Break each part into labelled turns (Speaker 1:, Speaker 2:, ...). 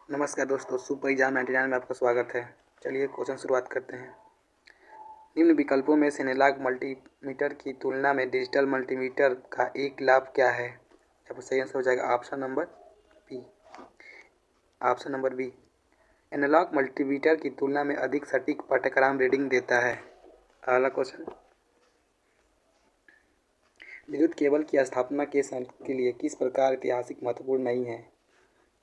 Speaker 1: नमस्कार दोस्तों, super exam 99 में आपका स्वागत है। चलिए क्वेश्चन शुरुआत करते हैं। निम्न विकल्पों में से एनालॉग मल्टीमीटर की तुलना में डिजिटल मल्टीमीटर का एक लाभ क्या है? यहाँ पर सही आंसर हो जाएगा option number B. Option number B, analog multimeter की तुलना में अधिक सटीक पाठ्यक्रम रीडिंग देता है। अगला क्वेश्चन, विद्युत केबल की स्थापना के लिए किस प्रकार ऐतिहासिक महत्वपूर्ण नहीं है?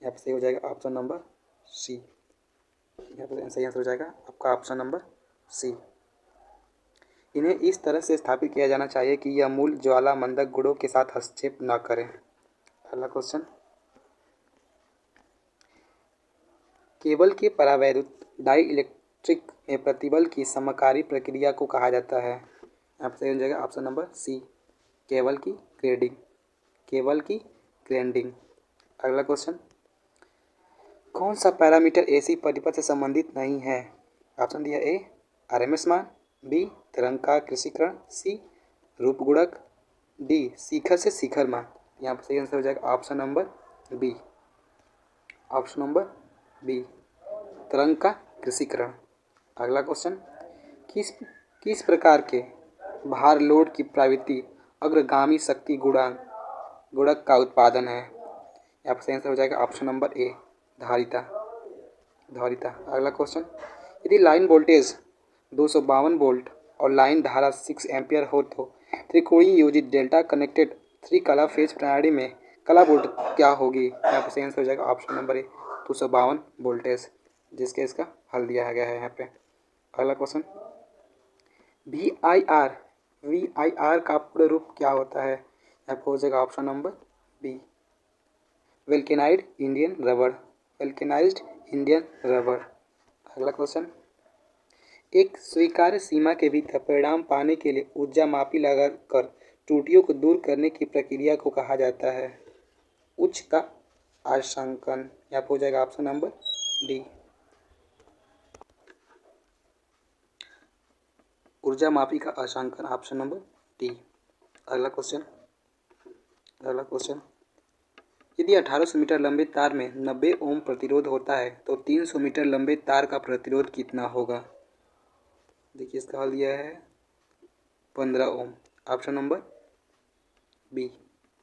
Speaker 1: यहाँ पर सही हो जाएगा ऑप्शन नंबर सी। यहाँ पर सही आंसर हो जाएगा आपका ऑप्शन नंबर सी। इन्हें इस तरह से स्थापित किया जाना चाहिए कि यह मूल ज्वाला मंदक गुणों के साथ हस्तक्षेप न करें। अगला क्वेश्चन, केबल के परावैद्युत डाइइलेक्ट्रिक में प्रतिबल की समकारी प्रक्रिया को कहा जाता है। यहाँ पर सही हो जाएगा ऑप्शन नंबर सी, केबल की ग्रेडिंग। केबल की ग्रेडिंग। अगला क्वेश्चन, कौन सा पैरामीटर एसी परिपथ से संबंधित नहीं है? ऑप्शन दिया ए आरएमएस मान, बी तरंग का कृषिकरण, सी रूप गुणक, डी शिखर से शिखर मान। यहाँ पर सही आंसर हो जाएगा option number B. Option number B, तरंग का कृषिकरण। अगला क्वेश्चन, किस किस प्रकार के भार लोड की प्रवृत्ति अग्रगामी शक्ति गुणक का उत्पादन है? यहाँ पर सही आंसर हो जाएगा ऑप्शन नंबर ए, धारिता। धारिता। अगला क्वेश्चन, यदि लाइन वोल्टेज 252 वोल्ट और लाइन धारा 6 एम्पियर हो तो त्रिकोणीय योजित डेल्टा कनेक्टेड 3 कला फेज प्रणाली में कला वोल्ट क्या होगी? यहाँ पर सही आंसर हो जाएगा ऑप्शन नंबर ए, 252 वोल्टेज, जिसके इसका हल दिया गया है यहाँ पे। अगला क्वेश्चन, VIR का पूर्ण रूप क्या होता है? यहाँ पर हो जाएगा option number B, vulcanized Indian rubber. Vulcanized Indian rubber. अगला क्वेश्चन, एक स्वीकार्य सीमा के भीतर परिणाम पाने के लिए ऊर्जा मापी लगाकर त्रुटियों को दूर करने की प्रक्रिया को कहा जाता है। उच्च का अंशांकन। यहाँ हो जाएगा ऑप्शन नंबर डी, ऊर्जा मापी का अंशांकन, ऑप्शन नंबर डी। अगला क्वेश्चन, यदि 1800 मीटर लंबे तार में 90 ओम प्रतिरोध होता है तो 300 मीटर लंबे तार का प्रतिरोध कितना होगा? देखिए इसका हल दिया है 15 ओम, ऑप्शन नंबर बी,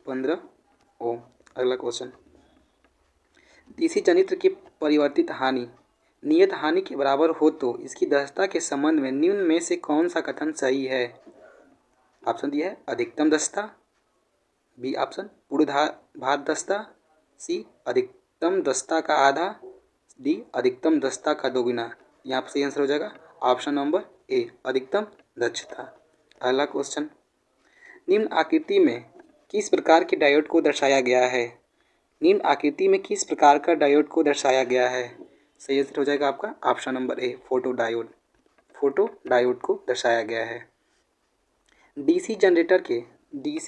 Speaker 1: 15 ओम। अगला क्वेश्चन, डीसी जनित्र की परिवर्तित हानि नियत हानि के बराबर हो तो इसकी दक्षता के संबंध में निम्न में से कौन सा कथन सही है? ऑप्शन दिया है अधिकतम दक्षता, बी ऑप्शन पूर्ण भार दक्षता, सी अधिकतम दक्षता का आधा, डी अधिकतम दक्षता का दोगुना। यहाँ पर सही आंसर हो जाएगा ऑप्शन नंबर ए, अधिकतम दक्षता। अगला क्वेश्चन, निम्न आकृति में किस प्रकार के डायोड को दर्शाया गया है? निम्न आकृति में किस प्रकार का डायोड को दर्शाया गया है? सही आंसर हो जाएगा आपका ऑप्शन नंबर ए, फोटो डायोड। फोटो डायोड को दर्शाया गया है। डीसी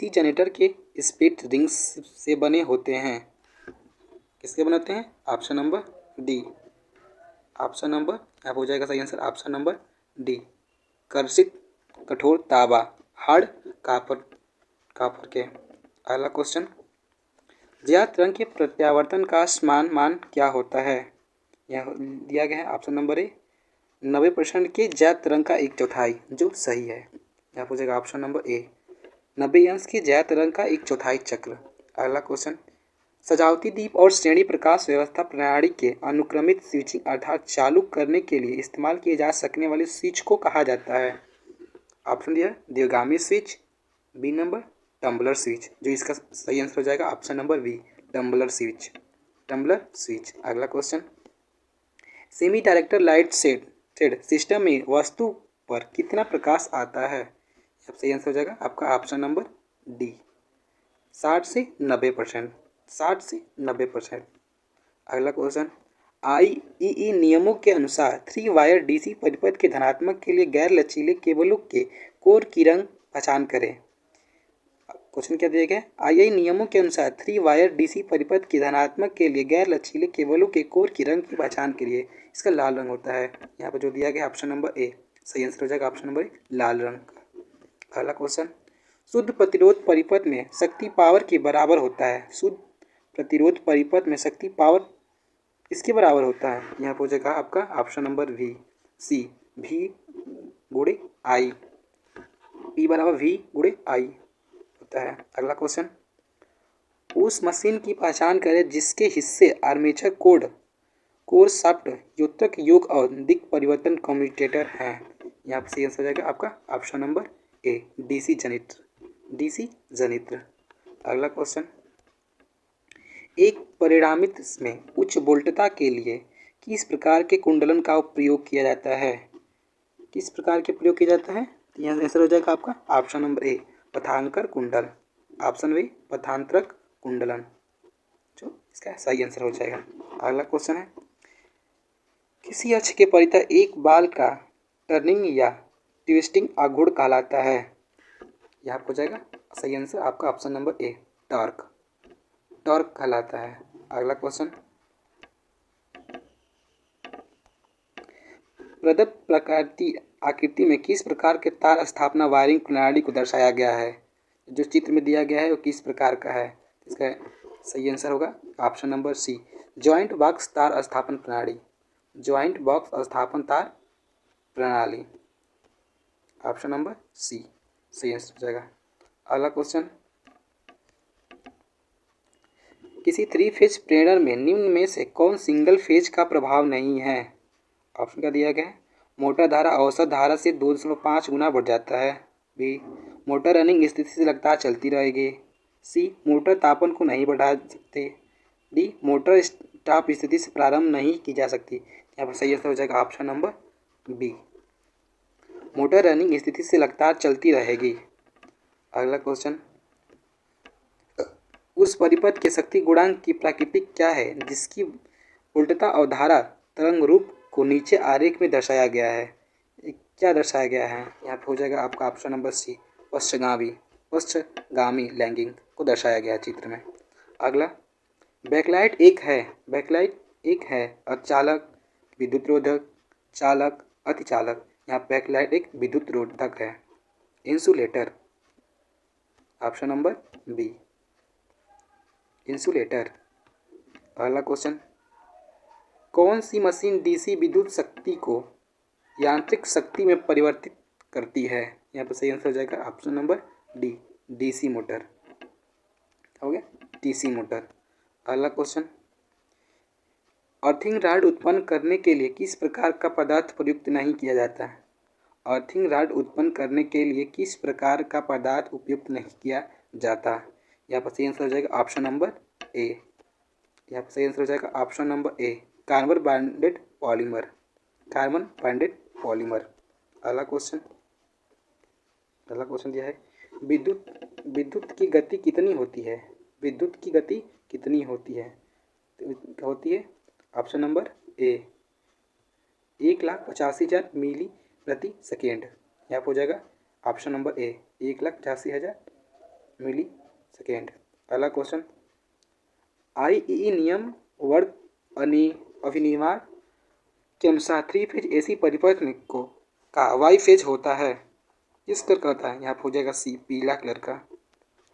Speaker 1: जनरेटर के स्प्लिट रिंग्स से बने होते हैं। किसके बने होते हैं? Option number D, option number यहाँ हो जाएगा सही आंसर ऑप्शन नंबर डी, कर्षित कठोर तांबा, हार्ड कापर के। अगला क्वेश्चन, ज्ञात रंग के प्रत्यावर्तन का समान मान क्या होता है? यह दिया गया है ऑप्शन नंबर ए, 90% के ज्ञात रंग का 1/4, जो सही है। यहाँ हो जाएगा ऑप्शन नंबर ए, 90 अंश के ज्ञात रंग का 1/4 चक्र। अगला क्वेश्चन, सजावटी दीप और श्रेणी प्रकाश व्यवस्था प्रणाली के अनुक्रमित स्विचिंग अर्थात चालू करने के लिए इस्तेमाल किए जा सकने वाले स्विच को कहा जाता है। ऑप्शन दिया दीर्घगामी switch, B number tumbler switch, जो इसका सही आंसर हो जाएगा option number B, tumbler switch. Tumbler switch. अगला question, semi director light set system में वस्तु पर कितना प्रकाश आता है? अब सही आंसर हो जाएगा आपका ऑप्शन नंबर डी, 60 से 90%, 60 से 90%। अगला क्वेश्चन, IEEE नियमों के अनुसार 3 वायर डीसी परिपथ के धनात्मक के लिए गैर लचीले केबलों के कोर की रंग पहचान करें। क्वेश्चन क्या दिया गया? IEEE नियमों के अनुसार 3 वायर डीसी परिपथ के धनात्मक के लिए गैर लचीले केबलों के कोर की रंग की पहचान करिए। इसका लाल रंग होता है। यहाँ पर जो दिया गया ऑप्शन नंबर ए, सही आंसर हो जाएगा ऑप्शन नंबर ए, लाल रंग। अगला क्वेश्चन, शुद्ध प्रतिरोध परिपथ में शक्ति पावर के बराबर होता है। शुद्ध प्रतिरोध परिपथ में शक्ति पावर इसके बराबर होता है। यहाँ पर हो जाएगा आपका ऑप्शन नंबर वी सी, भी गुणे आई, पी बराबर वी गुणे आई होता है। अगला क्वेश्चन, उस मशीन की पहचान करें जिसके हिस्से आर्मेचर कोर शाफ्ट योतक योग और दिक परिवर्तन कम्यूटेटर हैं। यहाँ पर सही आंसर हो जाएगा आपका ऑप्शन नंबर ए, डीसी जनित्र। अगला क्वेश्चन, एक परिणामित में उच्च वोल्टता के लिए किस प्रकार के कुंडलन का प्रयोग किया जाता है? किस प्रकार के प्रयोग किया जाता है? यहाँ आंसर हो जाएगा आपका ऑप्शन नंबर ए, पथांकर कुंडल। ऑप्शन बी, पथांतरक कुंडलन, जो इसका सही आंसर हो जाएगा। अगला क्वेश्चन है, किसी अक्ष के परितः एक बाल का टर्निंग या ट्विस्टिंग आघूर्ण कहलाता है? यहाँ हो जाएगा सही आंसर आपका ऑप्शन नंबर ए, टॉर्क कहलाता है। अगला क्वेश्चन, प्रदत्त आकृति में किस प्रकार के तार स्थापना वायरिंग प्रणाली को दर्शाया गया है? जो चित्र में दिया गया है वो किस प्रकार का है? इसका सही आंसर होगा option number C, joint box तार स्थापन प्रणाली। जॉइंट बॉक्स स्थापन तार प्रणाली, ऑप्शन नंबर सी सही आंसर हो जाएगा। अगला क्वेश्चन, किसी 3 फेज प्रेरण में निम्न में से कौन सिंगल फेज का प्रभाव नहीं है? ऑप्शन का दिया गया है, मोटर धारा औसत धारा से 2.5 गुना बढ़ जाता है। बी, मोटर रनिंग स्थिति से लगातार चलती रहेगी। सी, मोटर तापन को नहीं बढ़ा सकते। डी, मोटर स्टॉप स्थिति से प्रारंभ नहीं की जा सकती। यहाँ पर सही आंसर हो जाएगा option number B, motor running स्थिति से लगातार चलती रहेगी। अगला क्वेश्चन, उस परिपथ के शक्ति गुणांक की प्रकृति क्या है जिसकी उल्टता और धारा तरंग रूप को नीचे आरेख में दर्शाया गया है? क्या दर्शाया गया है? यहाँ पे हो जाएगा आपका ऑप्शन नंबर सी, पश्चगामी लैंगिंग को दर्शाया गया है चित्र में। अगला, बैकलाइट एक है अचालक, विद्युत रोधक, चालक, अतिचालक। यहाँ बैकलाइट एक विद्युत रोधक है। Insulator, option number B, insulator. अगला क्वेश्चन, कौन सी मशीन डीसी विद्युत शक्ति को यांत्रिक शक्ति में परिवर्तित करती है? यहाँ पर सही आंसर हो जाएगा option number D, DC motor. हो गया डीसी मोटर। अगला क्वेश्चन, अर्थिंग रॉड उत्पन्न करने के लिए किस प्रकार का पदार्थ प्रयुक्त नहीं किया जाता है? अर्थिंग रॉड उत्पन्न करने के लिए किस प्रकार का पदार्थ उपयुक्त नहीं किया जाता? यहाँ पर सही आंसर हो जाएगा ऑप्शन नंबर ए। यहाँ पर सही आंसर हो जाएगा ऑप्शन नंबर ए, कार्बन बॉन्डेड पॉलीमर। अगला क्वेश्चन दिया है, विद्युत की गति कितनी होती है? विद्युत की गति कितनी होती है? ऑप्शन नंबर ए, 1,85,000 मिली प्रति सेकेंड। यहाँ पर हो जाएगा option number A, 1,85,000 millisecond. अगला क्वेश्चन, आईईई नियम वर्ग अभिनिर्माण के अनुसार 3 फेज एसी परिपथ को का वाई फेज होता है, किस कलर का होता है? यहाँ पर हो जाएगा सी, पीला कलर का,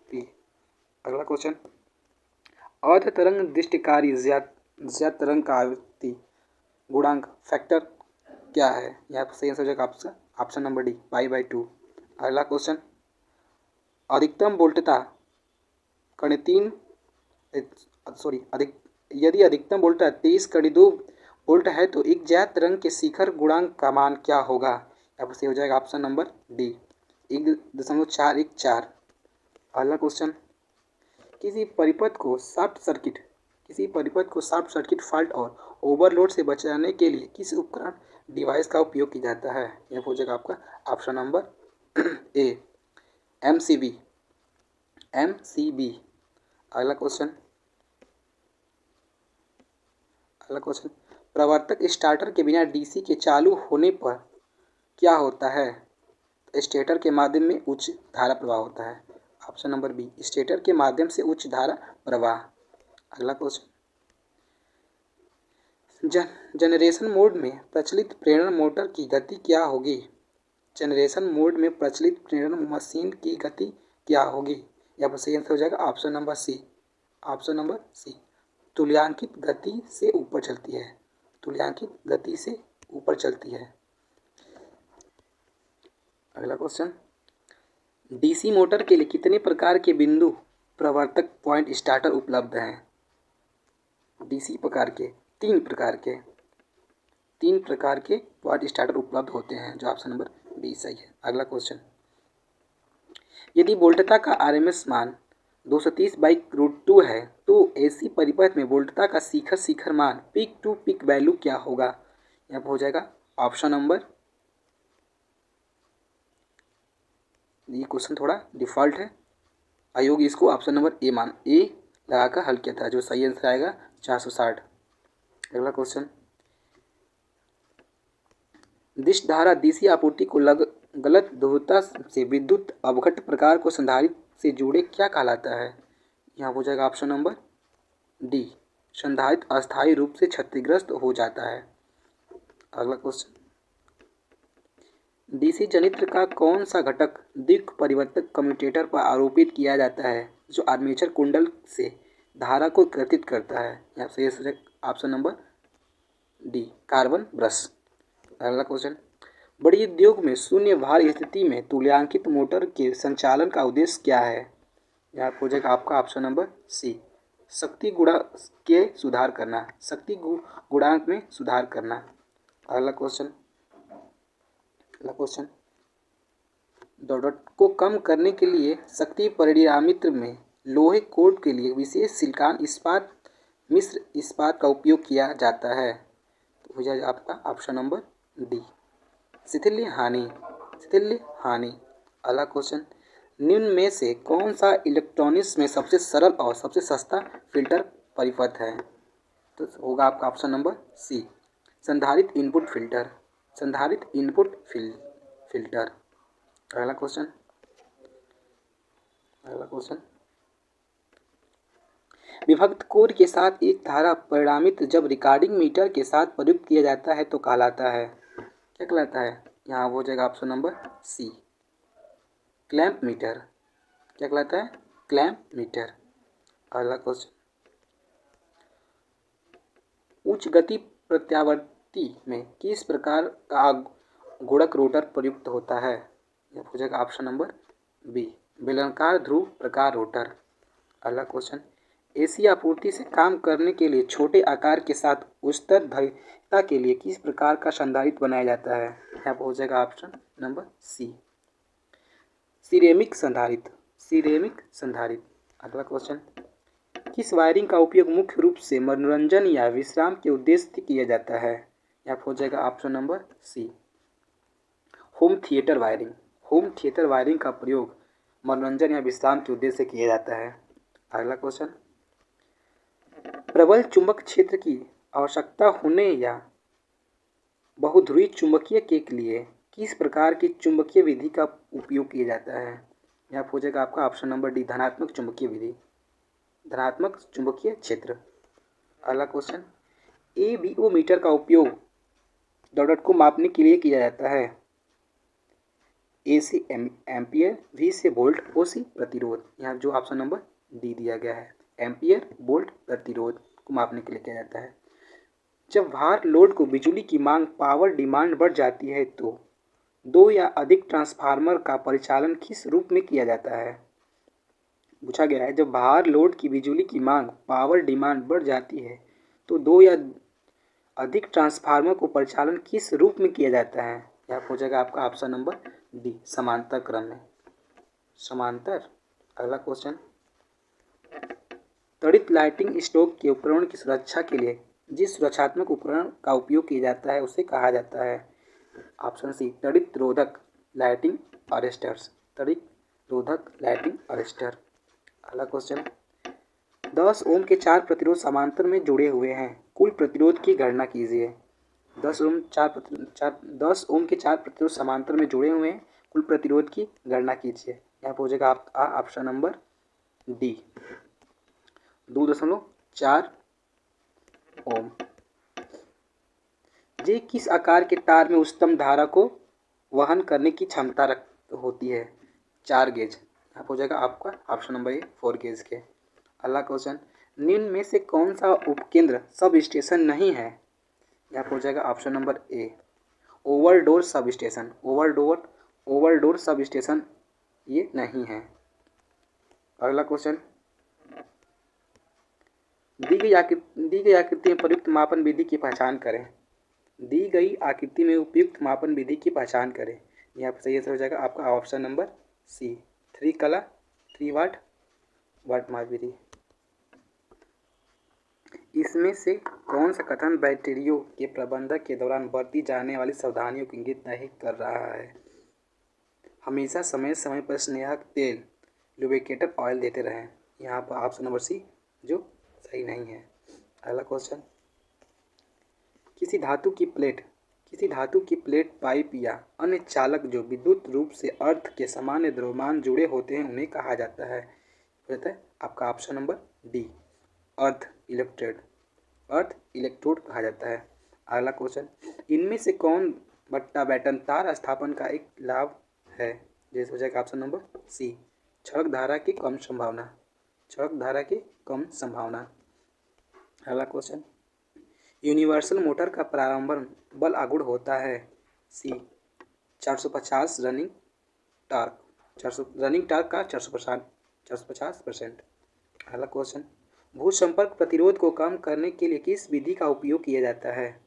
Speaker 1: पी। अगला क्वेश्चन, अर्ध तरंग दृष्टिकारी ज्यादा तरंग का आवृत्ति गुणांक फैक्टर क्या है? यहाँ पर सही आंसर हो जाएगा ऑप्शन नंबर डी, पाई/2। अगला क्वेश्चन, अधिकतम वोल्टता यदि अधिकतम वोल्टता 23.2 वोल्ट है तो एक ज्यादा तरंग के शिखर गुणांक का मान क्या होगा? यहाँ पर सही हो जाएगा ऑप्शन नंबर डी, 1.414। अगला क्वेश्चन, किसी परिपथ को शॉर्ट सर्किट फॉल्ट और ओवरलोड से बचाने के लिए किस उपकरण डिवाइस का उपयोग किया जाता है? यह हो जाएगा आपका ऑप्शन नंबर ए, एमसीबी। अगला क्वेश्चन, प्रवर्तक स्टार्टर के बिना डीसी के चालू होने पर क्या होता है? स्टेटर के माध्यम में उच्च धारा प्रवाह होता है। ऑप्शन नंबर बी, स्टेटर के माध्यम से उच्च धारा प्रवाह। अगला क्वेश्चन, जनरेशन मोड में प्रचलित प्रेरण मोटर की गति क्या होगी? जनरेशन मोड में प्रचलित प्रेरण मशीन की गति क्या होगी? यहाँ पर सही आंसर हो जाएगा ऑप्शन नंबर सी, तुल्यांकित गति से ऊपर चलती है, तुल्यांकित गति से ऊपर चलती है। अगला क्वेश्चन, डीसी मोटर के लिए कितने प्रकार के बिंदु प्रवर्तक पॉइंट स्टार्टर उपलब्ध हैं? डीसी प्रकार के तीन प्रकार के पॉइंट स्टार्टर उपलब्ध होते हैं, जो ऑप्शन नंबर बी सही है। अगला क्वेश्चन, यदि वोल्टता का आरएमएस मान 230/√2 है तो एसी परिपथ में वोल्टता का शिखर मान पीक टू पीक वैल्यू क्या होगा? यहाँ पर हो जाएगा ऑप्शन नंबर, ये क्वेश्चन थोड़ा डिफॉल्ट है, आयोग इसको ऑप्शन नंबर ए लगाकर हल किया था, जो सही आंसर आएगा 460। अगला क्वेश्चन, दिश धारा डीसी आपूर्ति को गलत ध्रुवता से विद्युत अवघट प्रकार को संधारित्र से जुड़े क्या कहलाता है? यहाँ हो जाएगा ऑप्शन नंबर डी, संधारित्र अस्थायी रूप से क्षतिग्रस्त हो जाता है। अगला क्वेश्चन, डीसी जनित्र का कौन सा घटक दिक् परिवर्तक कम्यूटेटर पर आरोपित किया जाता है जो आर्मेचर कुंडल से धारा को एकत्रित करता है? यहाँ से option number D, carbon brush. अगला क्वेश्चन, बड़ी उद्योग में शून्य भार स्थिति में तुल्यांकित मोटर के संचालन का उद्देश्य क्या है? यहाँ हो जाएगा आपका ऑप्शन नंबर सी, शक्ति गुणांक के सुधार करना, शक्ति गुणांक में सुधार करना। अगला क्वेश्चन, दौड़ट को कम करने के लिए शक्ति परिणामित्र में लोहे कोड के लिए विशेष सिलिकॉन इस्पात मिश्र इस्पात का उपयोग किया जाता है, तो हो जाएगा आपका ऑप्शन नंबर डी, शिथिल्य हानि। अगला क्वेश्चन, निम्न में से कौन सा इलेक्ट्रॉनिक्स में सबसे सरल और सबसे सस्ता फिल्टर परिपथ है? तो होगा आपका ऑप्शन नंबर सी, संधारित्र इनपुट फिल्टर। अगला क्वेश्चन, विभक्त कोर के साथ एक धारा परिणामित्र जब रिकॉर्डिंग मीटर के साथ प्रयुक्त किया जाता है तो कहलाता है, क्या कहलाता है? यहाँ हो जाएगा option number C, clamp meter. क्या कहलाता है? Clamp metre. अगला क्वेश्चन, उच्च गति प्रत्यावर्ती में किस प्रकार का गुणक रोटर प्रयुक्त होता है? यह हो जाएगा ऑप्शन नंबर बी, बेलनाकार ध्रुव प्रकार रोटर। अगला क्वेश्चन, एसी आपूर्ति से काम करने के लिए छोटे आकार के साथ उच्चतर धारिता के लिए किस प्रकार का संधारित्र बनाया जाता है? यहाँ पर हो जाएगा ऑप्शन नंबर सी, सिरेमिक संधारित्र। अगला क्वेश्चन, किस वायरिंग का उपयोग मुख्य रूप से मनोरंजन या विश्राम के उद्देश्य से किया जाता है? यहाँ पर हो जाएगा option number C, home theatre wiring का प्रयोग मनोरंजन या विश्राम के उद्देश्य से किया जाता है। अगला क्वेश्चन, प्रबल चुंबक क्षेत्र की आवश्यकता होने या बहुध्रुवी चुंबकीय के लिए किस प्रकार की चुंबकीय विधि का उपयोग किया जाता है? यहाँ हो जाएगा आपका ऑप्शन नंबर डी, धनात्मक चुंबकीय क्षेत्र। अगला क्वेश्चन, एबीओ मीटर का उपयोग दौड़ट को मापने के लिए किया जाता है। ए से एम्पियर, वी से वोल्ट, ओ से प्रतिरोध। यहाँ जो ऑप्शन नंबर डी दिया गया है, एम्पियर वोल्ट प्रतिरोध को मापने के लिए किया जाता है। जब भार लोड को बिजली की मांग पावर डिमांड बढ़ जाती है तो दो या अधिक ट्रांसफार्मर का परिचालन किस रूप में किया जाता है? पूछा गया है, जब भार लोड की बिजली की मांग पावर डिमांड बढ़ जाती है तो दो या अधिक ट्रांसफार्मर को परिचालन किस रूप में किया जाता है? यहाँ हो जाएगा आपका ऑप्शन नंबर डी, समांतर क्रम में, समांतर। अगला क्वेश्चन, त्वरित लाइटिंग स्टोव के उपकरण की सुरक्षा के लिए जिस सुरक्षात्मक उपकरण का उपयोग किया जाता है उसे कहा जाता है? ऑप्शन सी, त्वरित रोधक लाइटिंग अरेस्टर। अगला क्वेश्चन, 10 ओम के 4 प्रतिरोध समांतर में जुड़े हुए हैं, कुल प्रतिरोध की गणना कीजिए। 10 ओम के 4 प्रतिरोध समांतर में जुड़े हुए हैं, कुल प्रतिरोध की गणना कीजिए। यहाँ पर हो जाएगा आपका ऑप्शन नंबर डी, 2.4 ओम। जे किस आकार के तार में उच्चतम धारा को वहन करने की क्षमता होती है? 4 गेज। यहाँ हो जाएगा आपका ऑप्शन नंबर ए, 4 गेज के। अगला क्वेश्चन, निम्न में से कौन सा उपकेंद्र सब स्टेशन नहीं है? यहाँ पर हो जाएगा ऑप्शन नंबर ए, ओवरडोर सब स्टेशन। ओवरडोर सब स्टेशन ये नहीं है। अगला क्वेश्चन, दी गई आकृति में प्रयुक्त मापन विधि की पहचान करें। दी गई आकृति में उपयुक्त मापन विधि की पहचान करें। यहाँ पर सही आंसर हो जाएगा आपका ऑप्शन नंबर सी, 3 कला 3 वाट माप विधि। इसमें से कौन सा कथन बैटरियों के प्रबंधन के दौरान बरती जाने वाली सावधानियों को इंगित नहीं कर रहा है? हमेशा समय समय पर स्नेहक तेल लुब्रिकेटर ऑयल देते रहें। यहाँ पर ऑप्शन नंबर सी जो सही नहीं है। अगला क्वेश्चन, किसी धातु की प्लेट पाइप या अन्य चालक जो विद्युत रूप से अर्थ के सामान्य द्रव्यमान जुड़े होते हैं उन्हें कहा जाता है? कहता है आपका ऑप्शन नंबर डी, अर्थ इलेक्ट्रोड कहा जाता है। अगला क्वेश्चन, इनमें से कौन बट्टा बैटन तार स्थापन का एक लाभ है? जैसे हो जाएगा ऑप्शन नंबर सी, क्षणिक धारा की कम संभावना। अगला क्वेश्चन, यूनिवर्सल मोटर का प्रारंभन बल आगुण होता है? सी, 450 रनिंग टार्क का 450%। अगला क्वेश्चन, भू संपर्क प्रतिरोध को कम करने के लिए किस विधि का उपयोग किया जाता है?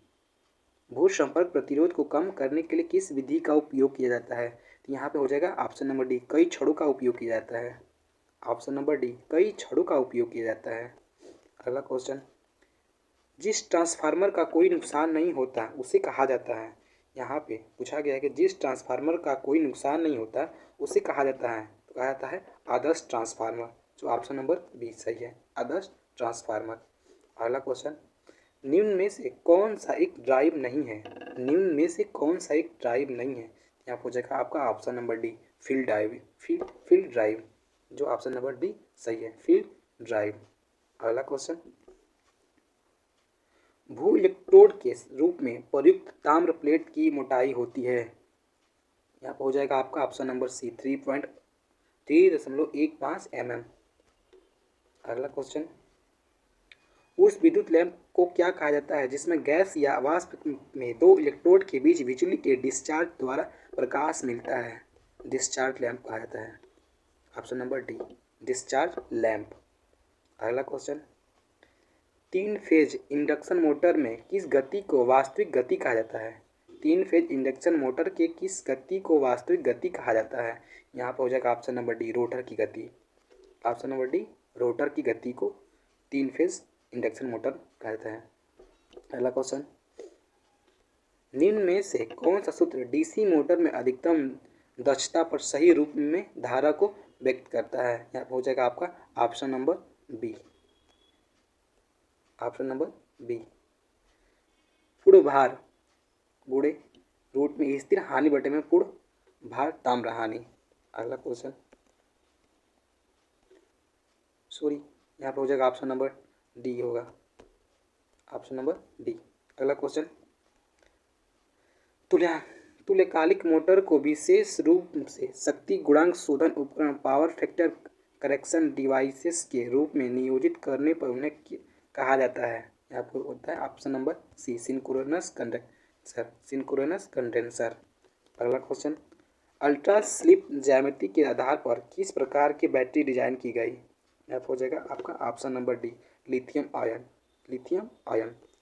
Speaker 1: भू संपर्क प्रतिरोध को कम करने के लिए किस विधि का उपयोग किया जाता है? तो यहाँ पे हो जाएगा ऑप्शन नंबर डी, कई छड़ों का उपयोग किया जाता है। ऑप्शन नंबर डी, कई छड़ों का उपयोग किया जाता है। अगला क्वेश्चन, जिस ट्रांसफार्मर का कोई नुकसान नहीं होता उसे कहा जाता है? यहाँ पे पूछा गया है कि जिस ट्रांसफार्मर का कोई नुकसान नहीं होता उसे कहा जाता है, तो कहा जाता है आदर्श ट्रांसफार्मर, जो ऑप्शन नंबर बी सही है, आदर्श ट्रांसफार्मर। अगला क्वेश्चन, निम्न में से कौन सा एक ड्राइव नहीं है? यहाँ हो जाएगा आपका option number D, field drive, जो ऑप्शन नंबर डी सही है, फील्ड ड्राइव। अगला क्वेश्चन, भू इलेक्ट्रोड के रूप में प्रयुक्त ताम्र प्लेट की मोटाई होती है? यहाँ पर हो जाएगा आपका ऑप्शन नंबर सी, 3.15 mm। अगला क्वेश्चन, उस विद्युत लैंप को क्या कहा जाता है जिसमें गैस या वाष्प में दो इलेक्ट्रोड के बीच बिजली के डिस्चार्ज द्वारा प्रकाश मिलता है? डिस्चार्ज लैंप कहा जाता है, option number D, discharge lamp. अगला क्वेश्चन, 3 फेज इंडक्शन मोटर में किस गति को वास्तविक गति कहा जाता है? 3 फेज इंडक्शन मोटर के किस गति को वास्तविक गति कहा जाता है? यहाँ पर हो जाएगा ऑप्शन नंबर डी, रोटर की गति। ऑप्शन नंबर डी, रोटर की गति को 3 फेज इंडक्शन मोटर कहा जाता है। अगला क्वेश्चन, निम्न में से कौन सा सूत्र डीसी मोटर में अधिकतम दक्षता पर सही रूप में धारा को व्यक्त करता है? यहाँ पर हो जाएगा आपका ऑप्शन नंबर बी, पूर्ण भार गुणे रूट में स्थिर हानि बटे में पूर्ण भार ताम्र हानि। अगला क्वेश्चन, यहाँ पर हो जाएगा ऑप्शन नंबर डी होगा, ऑप्शन नंबर डी। अगला क्वेश्चन, तुल्यकालिक मोटर को विशेष रूप से शक्ति गुणांक शोधन उपकरण पावर फैक्टर करेक्शन डिवाइसेस के रूप में नियोजित करने पर उन्हें कहा जाता है? यहाँ पर होता है option number C, synchronous condenser. अगला क्वेश्चन, अल्ट्रा स्लिप ज्यामिति के आधार पर किस प्रकार की बैटरी डिजाइन की गई? यहाँ पर हो जाएगा आपका option number D, lithium ion.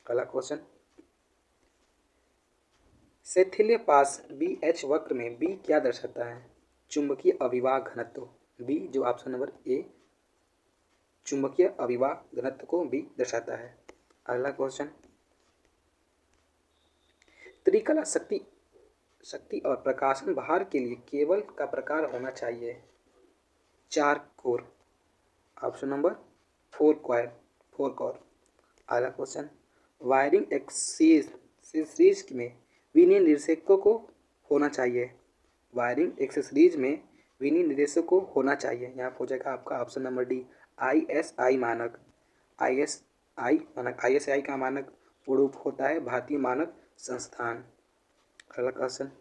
Speaker 1: अगला क्वेश्चन, शैथिल्य पास BH वक्र में B क्या दर्शाता है? चुंबकीय अभिवाह घनत्व, B, जो ऑप्शन नंबर ए, चुंबकीय अभिवाह घनत्व को B दर्शाता है। अगला क्वेश्चन, त्रिकला शक्ति और प्रकाशन भार के लिए केबल का प्रकार होना चाहिए? 4 कोर, ऑप्शन नंबर 4 कोर। अगला क्वेश्चन, वायरिंग एक्सेसरीज में विनिर्देशकों निर्देशकों को होना चाहिए? वायरिंग एक्सेसरीज में विनिर्देशकों निर्देशकों को होना चाहिए। यहाँ हो जाएगा आपका ऑप्शन नंबर डी, ISI मानक। ISI का मानक रूप होता है भारतीय मानक संस्थान। अगला क्वेश्चन,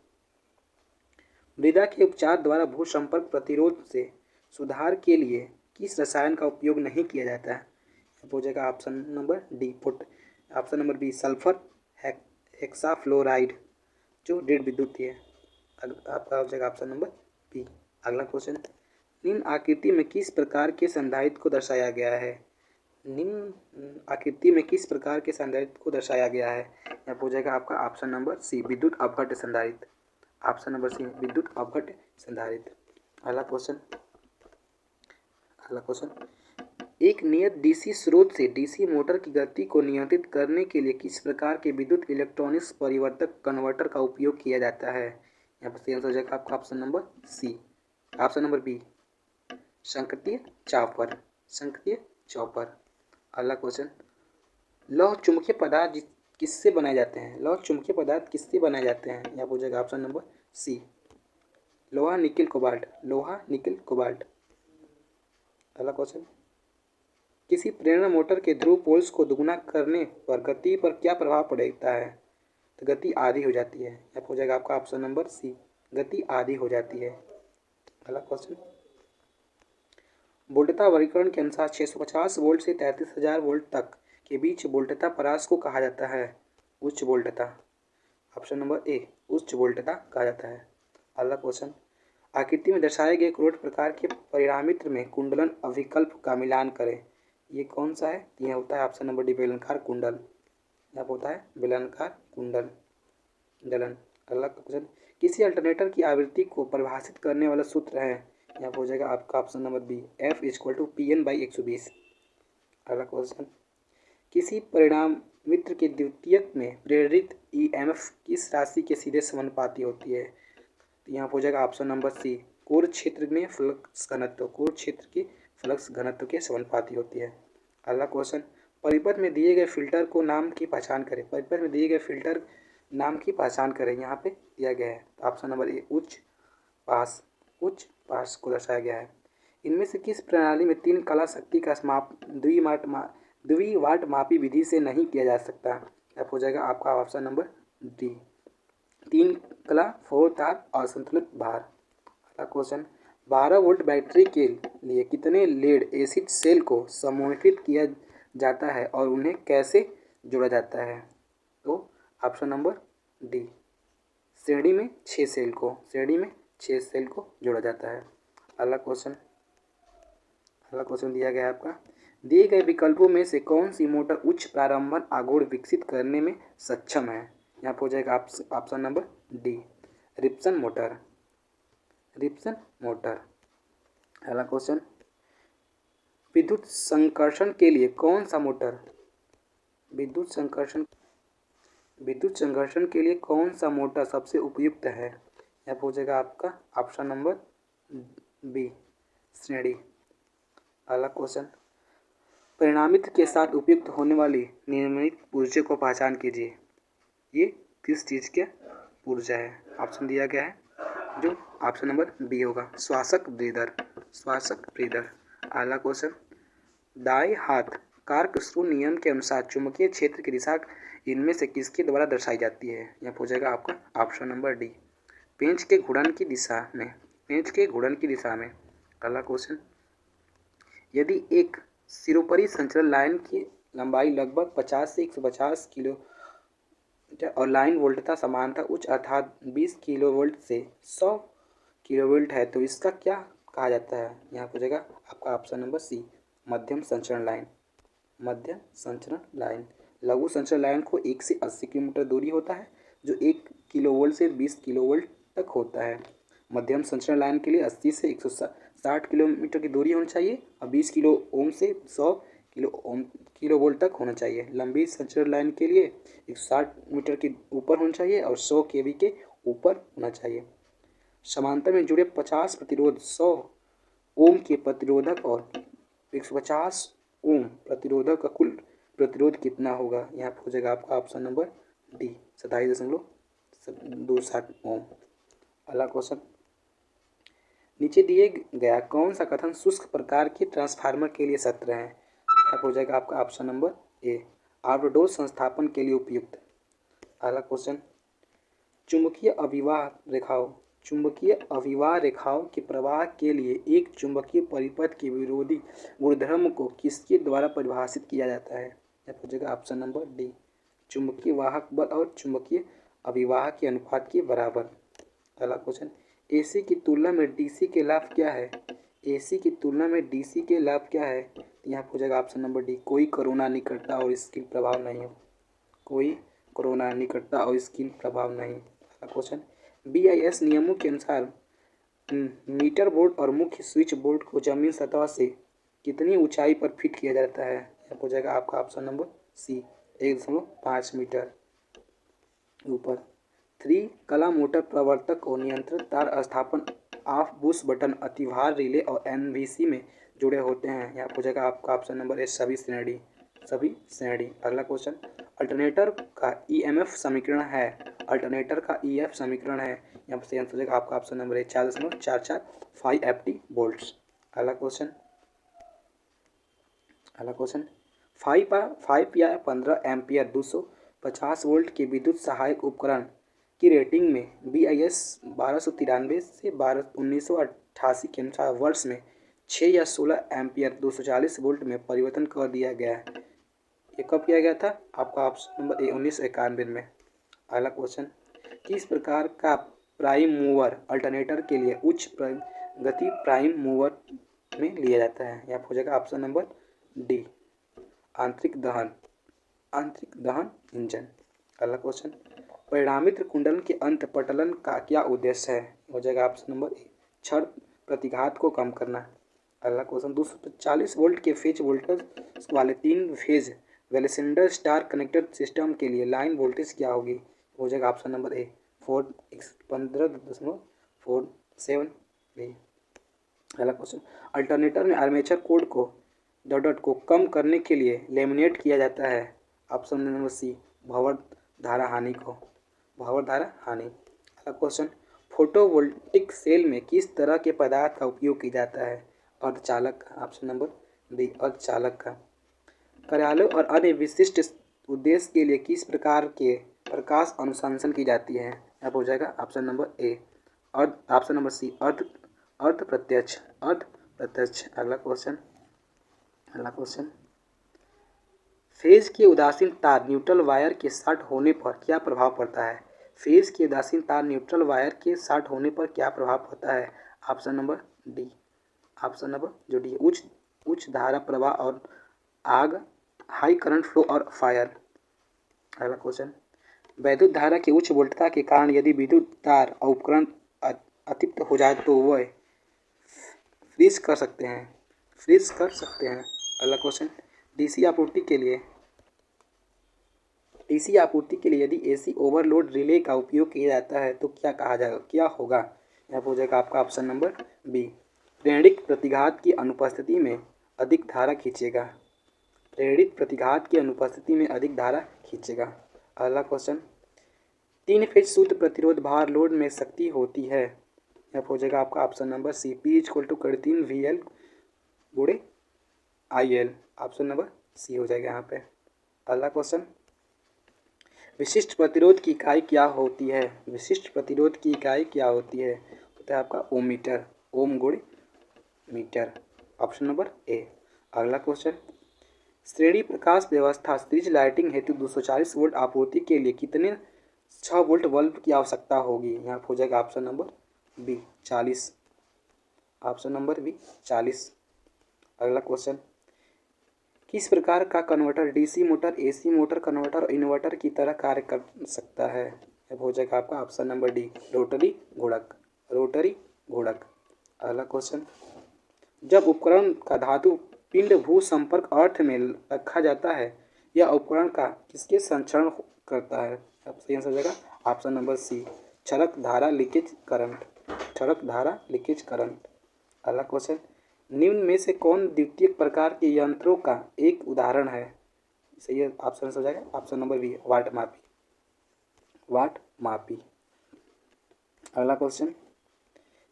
Speaker 1: मृदा के उपचार द्वारा भू संपर्क प्रतिरोध से सुधार के लिए किस रसायन का उपयोग नहीं किया जाता है? अब हो जाएगा option number D option number B sulphur hexafluoride जो दृढ़ विद्युत है। आपका हो जाएगा ऑप्शन नंबर बी। अगला क्वेश्चन, निम्न आकृति में किस प्रकार के संधारित्र को दर्शाया गया है? निम्न आकृति में किस प्रकार के संधारित्र को दर्शाया गया है? यहाँ हो जाएगा आपका ऑप्शन नंबर सी विद्युत अपघट्य संधारित्र। ऑप्शन नंबर सी विद्युत अपघट्य संधारित्र। अगला क्वेश्चन, एक नियत डीसी स्रोत से डीसी मोटर की गति को नियंत्रित करने के लिए किस प्रकार के विद्युत इलेक्ट्रॉनिक्स परिवर्तक कन्वर्टर का उपयोग किया जाता है? यहाँ पर आंसर हो जाएगा आपका option number C. Option number B संकृतीय चॉपर। अगला क्वेश्चन, लौह चुंबकीय पदार्थ किससे बनाए जाते हैं? लौह चुंबकीय पदार्थ किससे बनाए जाते हैं? यहाँ हो जाएगा ऑप्शन नंबर सी लोहा निकिल कोबाल्ट। अगला क्वेश्चन, किसी प्रेरण मोटर के ध्रुव पोल्स को दुगुना करने पर गति पर क्या प्रभाव पड़ता है? तो गति आधी हो जाती है। यहाँ हो जाएगा आपका ऑप्शन नंबर सी गति आधी हो जाती है। अगला क्वेश्चन, वोल्टता वर्गीकरण के अनुसार 650 वोल्ट से 33,000 वोल्ट तक के बीच वोल्टता परास को कहा जाता है उच्च वोल्टता। ऑप्शन नंबर ए उच्च वोल्टता कहा जाता है। अगला क्वेश्चन, आकृति में दर्शाए गए क्रोड प्रकार के परिणामित्र में कुंडलन अभिकल्प का मिलान करें। ये कौन सा है? यह होता है ऑप्शन नंबर डी बेलनाकार कुंडल। यहाँ होता है बेलनाकार कुंडलन। अगला क्वेश्चन, किसी अल्टरनेटर की आवृत्ति को परिभाषित करने वाला सूत्र है? यहाँ हो जाएगा आपका option number B F = PN/120। अगला क्वेश्चन, किसी परिणामित्र के द्वितीयक में प्रेरित EMF किस राशि के सीधे समानुपाती होती है? तो यहाँ हो जाएगा ऑप्शन नंबर सी कोर क्षेत्र के फ्लक्स घनत्व के समानुपाती होती है। अगला क्वेश्चन, परिपथ में दिए गए फिल्टर को नाम की पहचान करें। परिपथ में दिए गए फिल्टर नाम की पहचान करें। यहाँ पे दिया गया है ऑप्शन नंबर ए उच्च पास को दर्शाया गया है। इनमें से किस प्रणाली में 3 कला शक्ति का माप द्विवाट मापी विधि से नहीं किया जा सकता? अब हो जाएगा आपका ऑप्शन नंबर डी 3 कला 4 तार और संतुलित भार। अगला क्वेश्चन, 12 वोल्ट बैटरी के लिए कितने लेड एसिड सेल को समूहीकृत किया जाता है और उन्हें कैसे जोड़ा जाता है? तो ऑप्शन नंबर डी श्रेणी में 6 सेल को जोड़ा जाता है। अगला क्वेश्चन दिया गया है आपका, दिए गए विकल्पों में से कौन सी मोटर उच्च प्रारंभन आघूर्ण विकसित करने में सक्षम है? यहाँ पर हो जाएगा ऑप्शन नंबर डी रिप्सन मोटर। अगला क्वेश्चन, विद्युत संकर्षण के लिए कौन सा मोटर सबसे उपयुक्त है? यहाँ पर हो जाएगा आपका ऑप्शन नंबर बी श्रेणी। अगला क्वेश्चन, परिणामित्र के साथ उपयुक्त होने वाली निर्मित ऊर्जा को पहचान कीजिए। ये किस चीज़ के ऊर्जा है? ऑप्शन दिया गया है जो ऑप्शन नंबर बी होगा श्वासक ब्रीदर। अगला क्वेश्चन, दाएं हाथ कार्क स्क्रू नियम के अनुसार चुंबकीय क्षेत्र की दिशा इनमें से किसके द्वारा दर्शाई जाती है? यहाँ हो जाएगा आपका ऑप्शन नंबर डी पेंच के घूर्णन की दिशा में। अगला क्वेश्चन, यदि एक सिरोपरी संचरण लाइन की लंबाई लगभग 50 से 150 किलोमीटर और लाइन वोल्टता समानता उच्च अर्थात 20 किलोवोल्ट से 100 किलोवोल्ट है तो इसका क्या कहा जाता है? यहाँ हो जाएगा आपका ऑप्शन नंबर सी मध्यम संचरण लाइन। लघु संचरण लाइन को 1 से 80 किलोमीटर दूरी होता है जो 1 किलोवोल्ट से 20 किलोवोल्ट तक होता है। मध्यम संचरण लाइन के लिए 80 से 160 किलोमीटर की दूरी होनी चाहिए और 20 किलो ओम से 100 किलोवोल्ट तक होना चाहिए। लंबी संचरण लाइन के लिए 160 मीटर के ऊपर होना चाहिए और 100 kV के ऊपर होना चाहिए। समांतर में जुड़े 50 प्रतिरोध 100 ओम के प्रतिरोधक और 150 ओम प्रतिरोधक का कुल प्रतिरोध कितना होगा? यहाँ हो जाएगा आपका ऑप्शन नंबर डी 27.27 ओम। अगला क्वेश्चन, नीचे दिए गया कौन सा कथन शुष्क प्रकार के ट्रांसफार्मर के लिए सत्य है? यहाँ हो जाएगा आपका ऑप्शन नंबर ए आउटडोर संस्थापन के लिए उपयुक्त। अगला क्वेश्चन, चुंबकीय अभिवाह रेखाओं चुंबकीय अभिवाह रेखाओं के प्रवाह के लिए एक चुंबकीय परिपथ के विरोधी गुणधर्म को किसके द्वारा परिभाषित किया जाता है? यह पूछेगा ऑप्शन नंबर डी, चुंबकीय वाहक बल और चुंबकीय अभिवाह के अनुपात के बराबर। अगला क्वेश्चन, एसी की तुलना में डीसी के लाभ क्या है? एसी की तुलना में डीसी के लाभ क्या है? यहाँ पूछेगा ऑप्शन नंबर डी, कोई कोरोना निकटता और स्किन प्रभाव नहीं हो। कोई कोरोना निकटता और स्किन प्रभाव नहीं। अगला क्वेश्चन, BIS नियमों के अनुसार मीटर बोर्ड और मुख्य स्विच बोर्ड को जमीन सतह से कितनी ऊंचाई पर फिट किया जाता है? यहाँ पूछेगा आपका ऑप्शन नंबर सी, 1.5 मीटर ऊपर। 3 कला मोटर प्रवर्तक और नियंत्रण तार स्थापन ऑफ बुश बटन अतिभार रिले और NVC में जुड़े होते हैं। यहाँ पूछेगा आपका ऑप्शन नंबर ए, सभी श्रेणी। अगला क्वेश्चन, अल्टरनेटर का EMF समीकरण है। अल्टरनेटर का EF समीकरण है। यहाँ से आंसर होगा आपका ऑप्शन नंबर ए, 4.44 5FT वोल्ट्स। अगला क्वेश्चन 5 या 15 एम्पियर 250 वोल्ट के विद्युत सहायक उपकरण की रेटिंग में BIS 1293 से 1988 के अनुसार वर्ष में 6 या 16 एम्पियर 240 वोल्ट में परिवर्तन कर दिया गया है। ये कब किया गया था? आपका ऑप्शन नंबर ए, 1991 में। अगला क्वेश्चन, किस प्रकार का प्राइम मूवर अल्टरनेटर के लिए उच्च गति प्राइम मूवर में लिया जाता है? यहाँ पूछेगा ऑप्शन नंबर डी, आंतरिक दहन इंजन। अगला क्वेश्चन, परिणामित्र कुंडलन के अंत पटलन का क्या उद्देश्य है? हो जाएगा ऑप्शन नंबर ए, क्षण प्रतिघात को कम करना। अगला क्वेश्चन, 240 वोल्ट के फेज वोल्टेज वाले 3 फेज वेलेंसिंडर स्टार कनेक्टेड सिस्टम के लिए लाइन वोल्टेज क्या होगी? हो जाएगा ऑप्शन नंबर ए, 15.47 बी। अगला क्वेश्चन, अल्टरनेटर में आर्मेचर कोड को डॉट को कम करने के लिए लेमिनेट किया जाता है। ऑप्शन नंबर सी, भंवर धारा हानि। अगला क्वेश्चन, फोटोवोल्टिक सेल में किस तरह के पदार्थ का उपयोग किया जाता है? अर्धचालक। ऑप्शन नंबर बी, अर्धचालक का। कार्यालय और अन्य विशिष्ट उद्देश्य के लिए किस प्रकार के प्रकाश अनुशंसन की जाती है? यहाँ हो जाएगा option number A, option number C, अर्ध प्रत्यक्ष। अगला क्वेश्चन, फेज के उदासीन तार न्यूट्रल वायर के शॉर्ट होने पर क्या प्रभाव पड़ता है? फेज के उदासीन तार न्यूट्रल वायर के शॉर्ट होने पर क्या प्रभाव पड़ता है? Option number D, option number जो डी, उच्च धारा प्रवाह और आग, हाई करंट फ्लो और फायर। अगला क्वेश्चन, वैद्युत धारा की उच्च वोल्टता के कारण यदि विद्युत तार और उपकरण अतिप्त हो जाए तो वह फ्रीज कर सकते हैं। अगला क्वेश्चन, डीसी आपूर्ति के लिए यदि AC ओवरलोड रिले का उपयोग किया जाता है तो क्या होगा? यहाँ हो जाएगा आपका ऑप्शन नंबर बी, प्रेरणिक प्रतिघात की अनुपस्थिति में अधिक धारा खींचेगा। अगला क्वेश्चन, 3 फेज शुद्ध प्रतिरोध भार लोड में शक्ति होती है। यहाँ हो जाएगा आपका option number C, P = 3 VL × IL। Option number C हो जाएगा यहाँ पे। अगला क्वेश्चन, विशिष्ट प्रतिरोध की इकाई क्या होती है? होता है आपका ओम × मीटर। ऑप्शन नंबर ए। अगला क्वेश्चन, श्रेणी प्रकाश व्यवस्था सीरीज लाइटिंग हेतु 240 वोल्ट आपूर्ति के लिए कितने 6 वोल्ट बल्ब की आवश्यकता होगी? यहाँ हो जाएगा option number B, 40। Option number B, 40। अगला क्वेश्चन, किस प्रकार का converter DC motor, AC motor converter और इन्वर्टर की तरह कार्य कर सकता है? अब हो जाएगा आपका ऑप्शन नंबर डी, रोटरी घूर्णक। अगला क्वेश्चन, जब उपकरण का धातु पिंड भू संपर्क अर्थ में रखा जाता है यह उपकरण का किसके संरक्षण करता है? अब सही आंसर हो जाएगा ऑप्शन नंबर सी, क्षरक धारा लीकेज करंट। अगला क्वेश्चन, निम्न में से कौन द्वितीयक प्रकार के यंत्रों का एक उदाहरण है? सही है, ऑप्शन हो जाएगा ऑप्शन नंबर बी, वाट मापी। अगला question,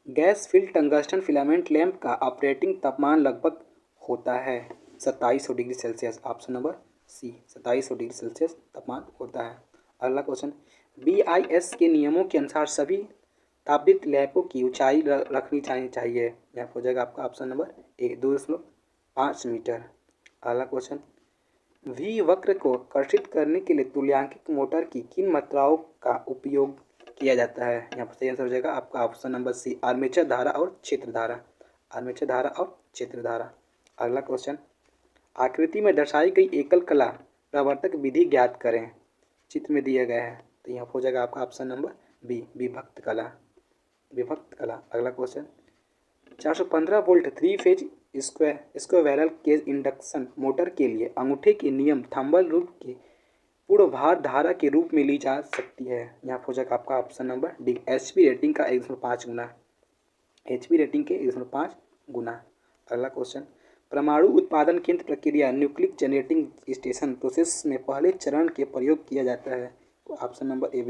Speaker 1: gas filled tungsten filament lamp का ऑपरेटिंग तापमान लगभग होता है 2700 degree Celsius. Option number C, 2700 degree Celsius तापमान होता है। अगला क्वेश्चन, BIS के नियमों के अनुसार सभी तापित लैपों की ऊंचाई रखनी चाहिए। यहाँ हो जाएगा आपका ऑप्शन नंबर ए 2.5 मीटर। अगला क्वेश्चन, वी वक्र को कर्षित करने के लिए तुल्यांकित मोटर की किन मात्राओं का उपयोग किया जाता है? यहाँ पर सही आंसर हो जाएगा आपका ऑप्शन नंबर सी, आर्मेचर धारा और क्षेत्र धारा। आर्मेचर धारा और क्षेत्र धारा। अगला क्वेश्चन, आकृति में दर्शाई गई एकल कला प्रवर्तक विधि ज्ञात करें। चित्र में दिया गया है, तो यहाँ हो जाएगा आपका ऑप्शन नंबर बी, विभक्त कला। विभक्त कला। अगला question, 415 volt 3 phase squirrel cage induction motor के लिए अंगूठे की नियम थंबल रूल की पूर्ण भार धारा के रूप में ली जा सकती है। यहाँ हो जाएगा आपका option number D, HP rating का 1.5 गुना। एचपी रेटिंग के 1.5 गुना। अगला क्वेश्चन, परमाणु उत्पादन केंद्र प्रक्रिया न्यूक्लिक जनरेटिंग स्टेशन प्रोसेस में पहले चरण के प्रयोग किया जाता है। ऑप्शन नंबर ए,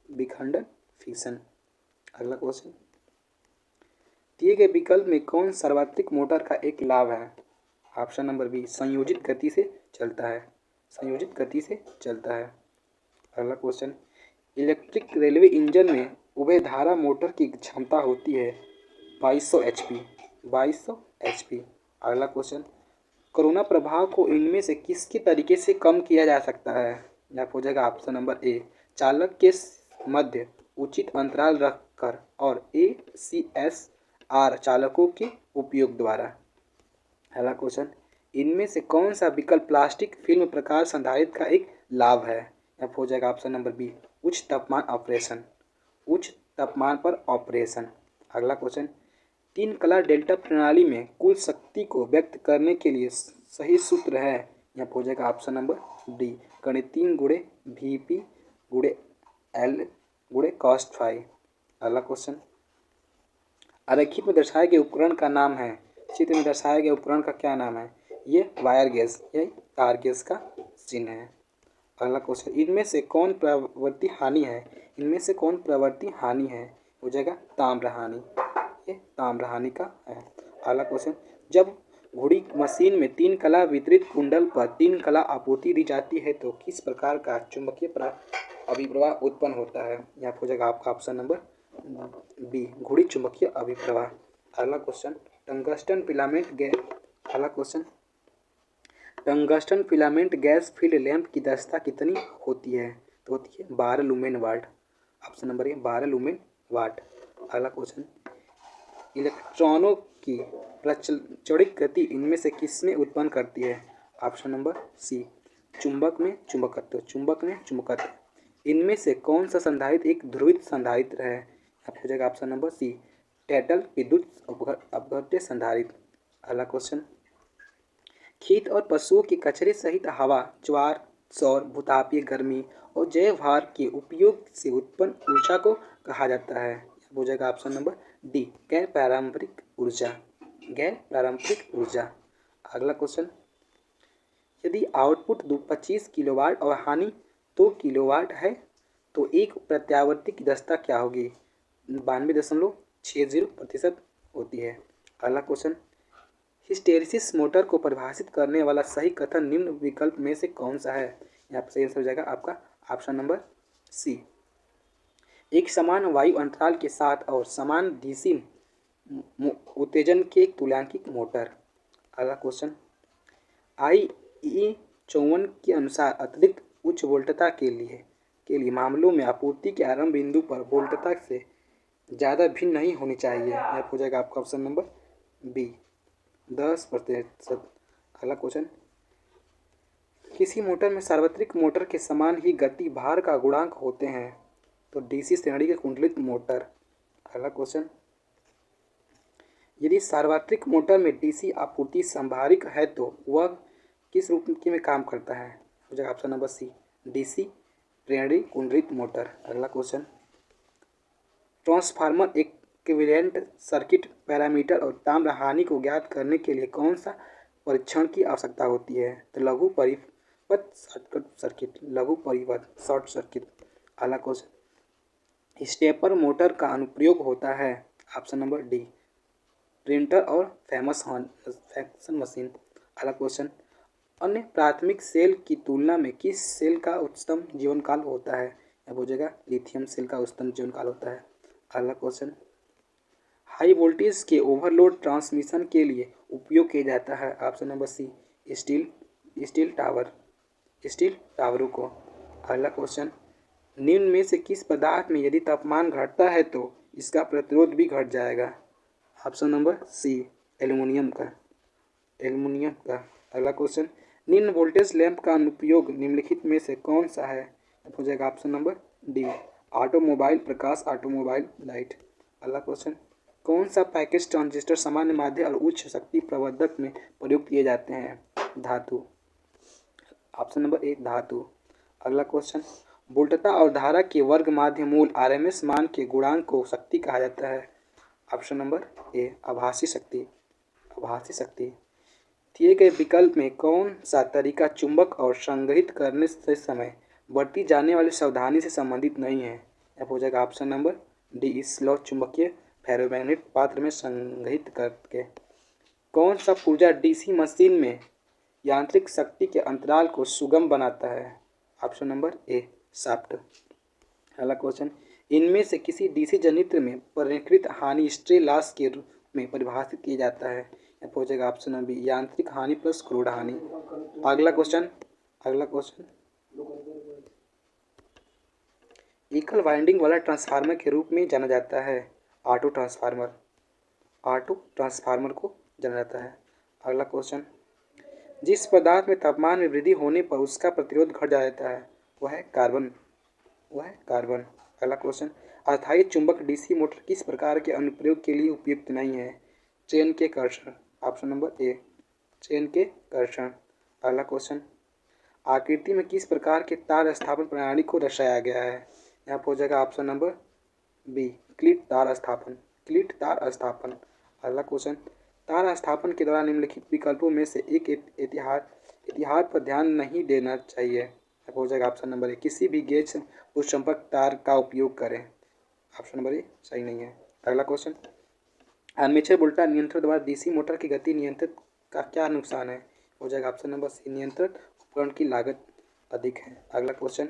Speaker 1: विखंडन फिशन। अगला क्वेश्चन, दिए गए विकल्प में कौन सार्वत्रिक मोटर का एक लाभ है? ऑप्शन नंबर बी, संयोजित गति से चलता है। संयोजित गति से चलता है। अगला क्वेश्चन, इलेक्ट्रिक रेलवे इंजन में उभय धारा मोटर की क्षमता होती है 2200 एचपी। 2200 एचपी। अगला क्वेश्चन, कोरोना प्रभाव को इनमें से किसके तरीके से कम किया जा सकता है? यहाँ हो जाएगा ऑप्शन नंबर ए, चालक के मध्य उचित अंतराल रखकर और ACSR चालकों के उपयोग द्वारा। अगला क्वेश्चन, इनमें से कौन सा विकल्प प्लास्टिक फिल्म प्रकाश संधारित्र का एक लाभ है? यहाँ हो जाएगा ऑप्शन नंबर बी, उच्च तापमान ऑपरेशन। उच्च तापमान पर ऑपरेशन। अगला क्वेश्चन, तीन कला डेल्टा प्रणाली में कुल शक्ति को व्यक्त करने के लिए सही सूत्र है। यहाँ हो जाएगा ऑप्शन नंबर डी, गणित 3 गुणे VP गुणे L गुणे cos फाई। अगला क्वेश्चन, आरेखित में दर्शाए गए उपकरण का नाम है। चित्र में दर्शाए गए उपकरण का क्या नाम है? ये वायर गेज, ये तार गेज का चिन्ह है। अगला क्वेश्चन, इनमें से कौन प्रवृत्ति हानि है? इनमें से कौन प्रवृत्ति हानि है? हो जाएगा ताम्र हानि। ये ताम्र हानि का है। अगला क्वेश्चन, जब घुड़ी मशीन में 3 कला वितरित कुंडल पर 3 कला आपूर्ति दी जाती है तो किस प्रकार का चुंबकीय अभिप्रवाह उत्पन्न होता है? यहाँ हो जाएगा आपका ऑप्शन नंबर बी, घुड़ी चुंबकीय अभिप्रवाह। अगला क्वेश्चन, टंगस्टन फिलामेंट गैस। अगला question, tungsten filament gas filled lamp की दक्षता कितनी होती है? तो होती है 12 lumen watt. Option number A, 12 lumen watt. अगला क्वेश्चन, इलेक्ट्रॉनों की प्रचलित गति इनमें से किसमें उत्पन्न करती है? ऑप्शन नंबर सी, चुंबक में चुंबकत्व। चुंबक में चुंबकत्व। इनमें से कौन सा संधारित्र एक ध्रुवित संधारित्र है? अब हो जाएगा ऑप्शन नंबर सी, टैटल विद्युत अपघट्य संधारित्र। अगला क्वेश्चन, खेत और पशुओं के कचरे सहित हवा, ज्वार, सौर, भूतापीय गर्मी और जैव भार के उपयोग से उत्पन्न ऊर्जा को कहा जाता है। हो जाएगा ऑप्शन नंबर डी, गैर पारंपरिक ऊर्जा। गैर पारंपरिक ऊर्जा। अगला क्वेश्चन, यदि आउटपुट 25 किलोवाट और हानि 2 किलोवाट है तो एक प्रत्यावर्ती की दक्षता क्या होगी? 92.60% होती है। अगला क्वेश्चन, हिस्टेरिसिस मोटर को परिभाषित करने वाला सही कथन निम्न विकल्प में से कौन सा है? यहाँ पर सही आंसर हो जाएगा आपका ऑप्शन नंबर सी, एक समान वायु अंतराल के साथ और समान डीसी उत्तेजन के एक तुल्यांकित मोटर। अगला क्वेश्चन, IE 54 के अनुसार अतिरिक्त उच्च वोल्टता के लिए मामलों में आपूर्ति के आरंभ बिंदु पर वोल्टता से ज़्यादा भिन्न नहीं होनी चाहिए। यह हो जाएगा आपका ऑप्शन नंबर बी, 10%। अगला क्वेश्चन, किसी मोटर में सार्वत्रिक मोटर के समान ही गति भार का गुणांक होते हैं तो DC श्रेणी के कुंडलित मोटर। अगला क्वेश्चन, यदि सार्वत्रिक मोटर में DC आपूर्ति संभारिक है तो वह किस रूप में काम करता है? हो जाएगा ऑप्शन नंबर सी, DC श्रेणी कुंडलित मोटर। अगला question, transformer equivalent circuit parameter और ताम्र हानि को ज्ञात करने के लिए कौन सा परीक्षण की आवश्यकता होती है? तो लघु परिपथ सर्किट। लघु परिपथ शॉर्ट सर्किट। अगला क्वेश्चन, स्टेपर मोटर का अनुप्रयोग होता है। ऑप्शन नंबर डी, प्रिंटर और फैक्शन मशीन। अगला क्वेश्चन, अन्य प्राथमिक सेल की तुलना में किस सेल का उच्चतम जीवन काल होता है? अब हो जाएगा लिथियम सेल का उच्चतम जीवन काल होता है। अगला क्वेश्चन, हाई वोल्टेज के ओवरलोड ट्रांसमिशन के लिए उपयोग किया जाता है। ऑप्शन नंबर सी, स्टील टावरों को। अगला क्वेश्चन, निम्न में से किस पदार्थ में यदि तापमान घटता है तो इसका प्रतिरोध भी घट जाएगा। ऑप्शन नंबर सी, एल्युमिनियम का। अगला क्वेश्चन, निम्न वोल्टेज लैंप का अनुप्रयोग निम्नलिखित में से कौन सा है। हो जाएगा ऑप्शन नंबर डी, ऑटोमोबाइल प्रकाश, ऑटोमोबाइल लाइट। अगला क्वेश्चन, कौन सा पैकेज ट्रांजिस्टर सामान्य माध्य और उच्च शक्ति प्रवर्धक में प्रयुक्त किए जाते हैं। धातु। ऑप्शन नंबर ए, धातु। अगला क्वेश्चन, वोल्टता और धारा के वर्ग माध्य मूल आरएमएस मान के गुणांक को शक्ति कहा जाता है। ऑप्शन नंबर ए, आभासी शक्ति। दिए गए विकल्प में कौन सा तरीका चुंबक और संग्रहित करने से समय बरती जाने वाली सावधानी से संबंधित नहीं है। अब हो जाएगा ऑप्शन नंबर डी, स्लो चुंबकीय फेरोमैग्नेट पात्र में संग्रहित करके। कौन सा पुर्जा डीसी मशीन में यांत्रिक शक्ति के अंतराल को सुगम बनाता है। ऑप्शन नंबर ए, शाफ्ट। अगला क्वेश्चन, इनमें से किसी डीसी जनित्र में परिष्कृत हानि स्ट्रे लॉस के रूप में परिभाषित किया जाता है। यहाँ हो जाएगा ऑप्शन नंबर बी, यांत्रिक हानि प्लस क्रोड हानि। अगला क्वेश्चन, एकल वाइंडिंग वाला ट्रांसफार्मर के रूप में जाना जाता है। ऑटो ट्रांसफार्मर को जाना जाता है। अगला क्वेश्चन, जिस पदार्थ में तापमान में वृद्धि होने पर उसका प्रतिरोध घट जाता है वह है कार्बन। अगला क्वेश्चन, अस्थायी चुंबक डीसी मोटर किस प्रकार के अनुप्रयोग के लिए उपयुक्त नहीं है। ट्रेन के कर्षण। ऑप्शन नंबर ए, ट्रेन के कर्षण। अगला क्वेश्चन, आकृति में किस प्रकार के तार स्थापन प्रणाली को दर्शाया गया है। यहाँ पर हो जाएगा ऑप्शन नंबर बी, क्लीट तार स्थापन। अगला क्वेश्चन, तार स्थापन के दौरान निम्नलिखित विकल्पों में से एक एहतियात पर ध्यान नहीं देना चाहिए। हो जाएगा ऑप्शन नंबर ए, किसी भी गेज उस संपर्क तार का उपयोग करें। ऑप्शन नंबर ए सही नहीं है। अगला क्वेश्चन, आर्मेचर वोल्टा नियंत्रण द्वारा डीसी मोटर की गति नियंत्रित का क्या नुकसान है। हो जाएगा ऑप्शन नंबर सी, नियंत्रण उपकरण की लागत अधिक है। अगला क्वेश्चन,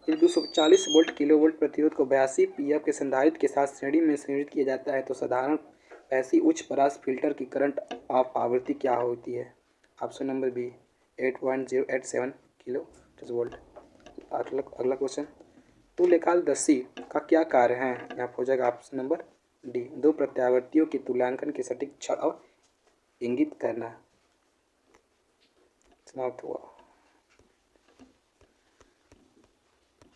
Speaker 1: 240 वोल्ट किलोवोल्ट प्रतिरोध को 82 पीएफ के संधारित्र के साथ श्रेणी में संयोजित किया जाता है तो साधारण पैसिव उच्च पास फिल्टर की करंट ऑफ आवृत्ति क्या होती है। Option number B, 8.087 kilo volt. अगला क्वेश्चन, तुल्यकालदर्शी का क्या कार्य है। यहाँ हो जाएगा ऑप्शन नंबर डी, दो प्रत्यावर्तियों के तुल्यांकन के सटीक क्षण और इंगित करना। समाप्त हुआ।